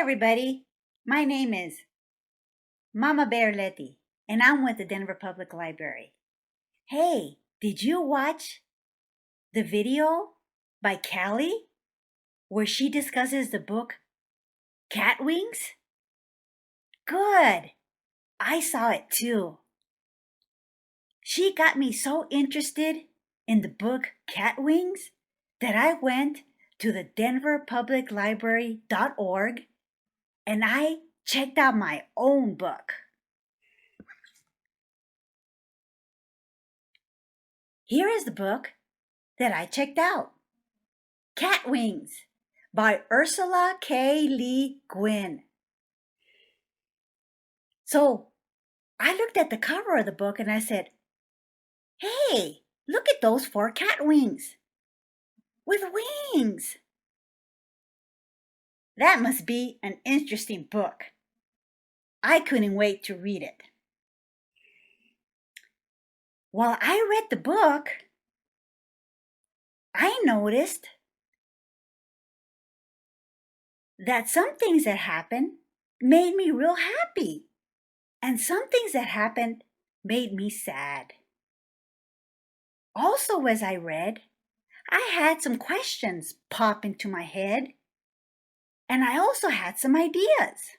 everybody. My name is Mama Bear Leti, and I'm with the Denver Public Library. Hey, did you watch the video by Callie where she discusses the book Catwings? Good. I saw it too. She got me so interested in the book Catwings that I went to the denverpubliclibrary.org and I checked out my own book. Here is the book that I checked out. Catwings by Ursula K. Lee Guin. So I looked at the cover of the book and I said, hey, look at those 4 catwings with wings. That must be an interesting book. I couldn't wait to read it. While I read the book, I noticed that some things that happened made me real happy, and some things that happened made me sad. Also, as I read, I had some questions pop into my head, and I also had some ideas.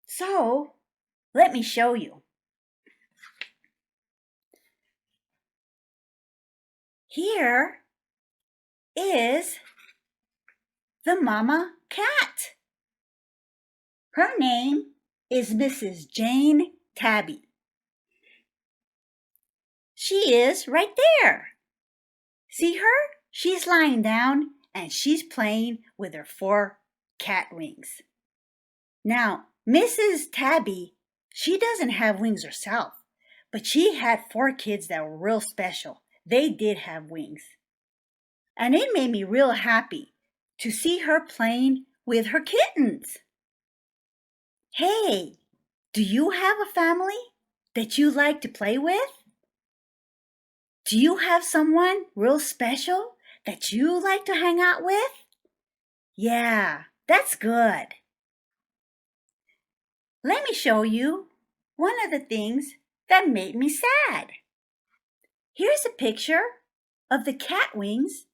So, let me show you. Here is the mama cat. Her name is Mrs. Jane Tabby. She is right there. See her? She's lying down and she's playing with her 4 cat wings. Now, Mrs. Tabby, she doesn't have wings herself, but she had 4 kids that were real special. They did have wings. And it made me real happy to see her playing with her kittens. Hey, do you have a family that you like to play with? Do you have someone real special that you like to hang out with? Yeah, that's good. Let me show you one of the things that made me sad. Here's a picture of the catwings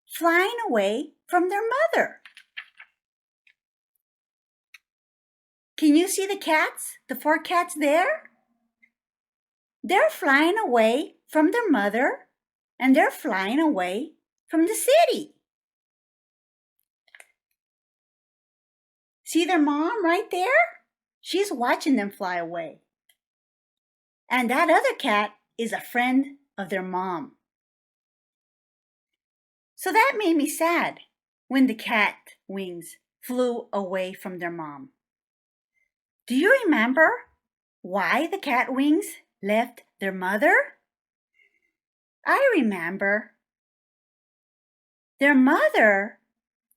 flying away from their mother. Can you see the cats, the 4 cats there? They're flying away from their mother and they're flying away from the city. See their mom right there? She's watching them fly away. And that other cat is a friend of their mom. So that made me sad when the cat wings flew away from their mom. Do you remember why the cat wings left their mother? I remember. Their mother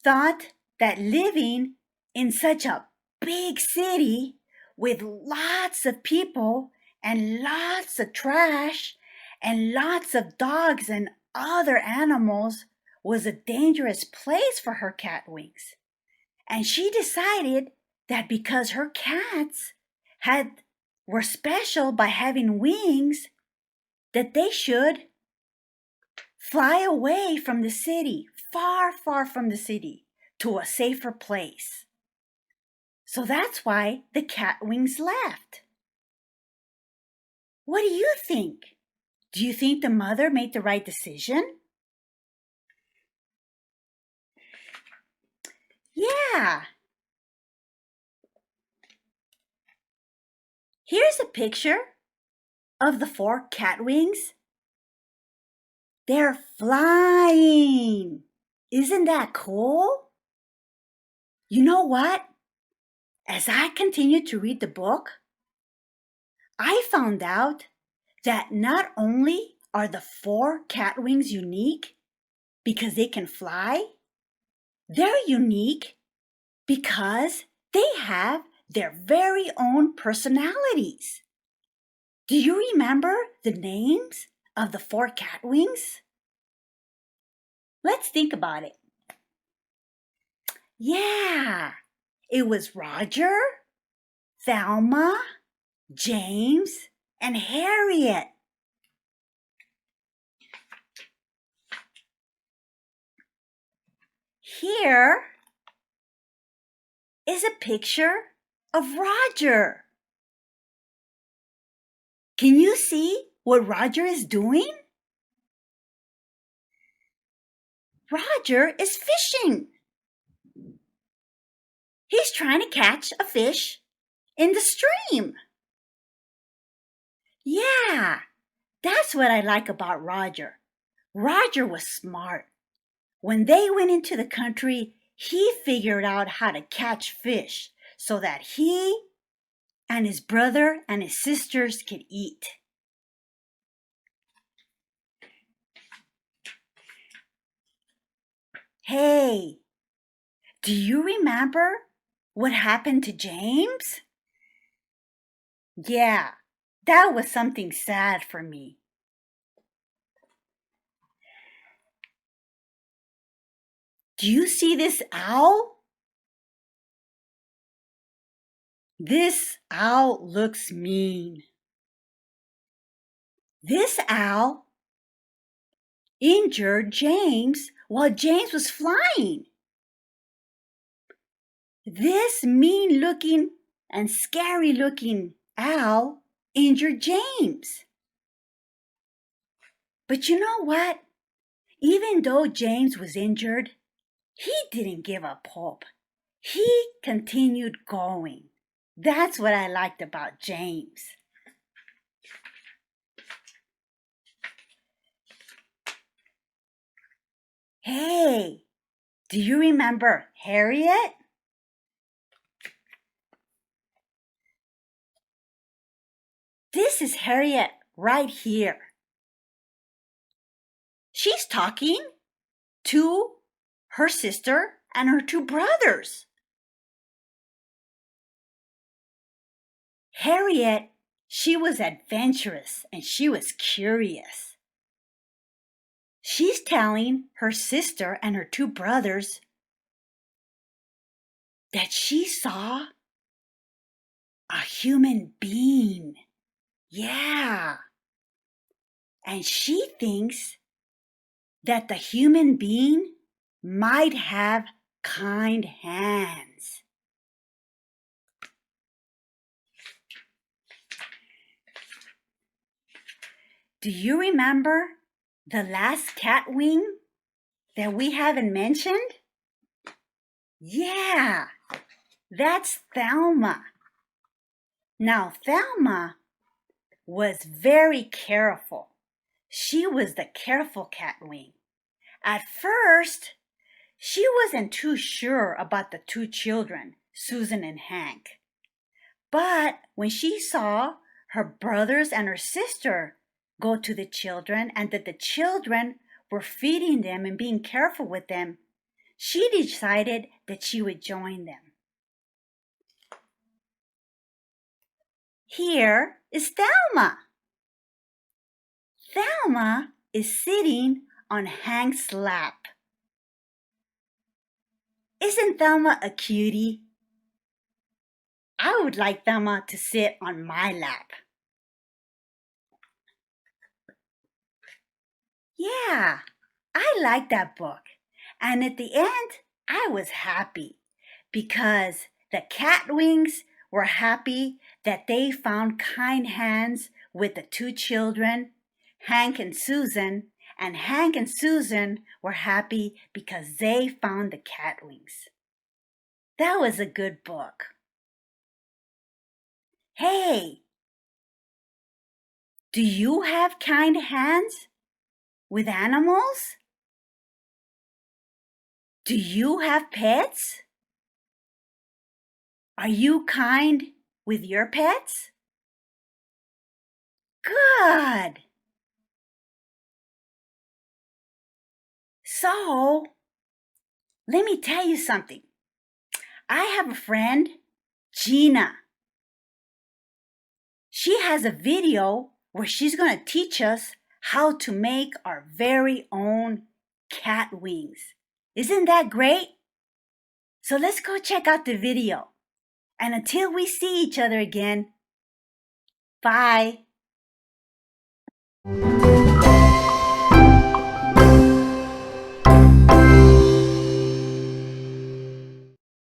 thought that living in such a big city with lots of people and lots of trash and lots of dogs and other animals was a dangerous place for her catwings. And she decided that because her cats were special by having wings, that they should fly away from the city, far, far from the city, to a safer place. So that's why the catwings left. What do you think? Do you think the mother made the right decision? Yeah. Here's a picture of the 4 catwings. They're flying. Isn't that cool? You know what? As I continued to read the book, I found out that not only are the 4 catwings unique because they can fly, they're unique because they have their very own personalities. Do you remember the names of the 4 catwings? Let's think about it. Yeah, it was Roger, Thelma, James, and Harriet. Here is a picture of Roger. Can you see what Roger is doing? Roger is fishing. He's trying to catch a fish in the stream. Yeah, that's what I like about Roger. Roger was smart. When they went into the country, he figured out how to catch fish so that he and his brother and his sisters could eat. Hey, do you remember what happened to James? Yeah, that was something sad for me. Do you see this owl? This owl looks mean. This owl injured James while James was flying. This mean-looking and scary-looking owl injured James. But you know what? Even though James was injured, he didn't give up hope. He continued going. That's what I liked about James. Hey, do you remember Harriet? This is Harriet right here. She's talking to her sister and her two brothers. Harriet, she was adventurous and she was curious. She's telling her sister and her two brothers that she saw a human being. Yeah. And she thinks that the human being might have kind hands. Do you remember the last catwing that we haven't mentioned? Yeah, that's Thelma. Now, Thelma was very careful. She was the careful catwing. At first, she wasn't too sure about the two children, Susan and Hank. But when she saw her brothers and her sister go to the children and that the children were feeding them and being careful with them, she decided that she would join them. Here is Thelma. Thelma is sitting on Hank's lap. Isn't Thelma a cutie? I would like Thelma to sit on my lap. Yeah, I like that book. And at the end, I was happy because the Catwings were happy that they found kind hands with the two children, Hank and Susan, and Hank and Susan were happy because they found the Catwings. That was a good book. Hey, do you have kind hands with animals? Do you have pets? Are you kind with your pets? Good. So, let me tell you something. I have a friend, Gina. She has a video where she's going to teach us how to make our very own cat wings. Isn't that great? So let's go check out the video. And until we see each other again, bye.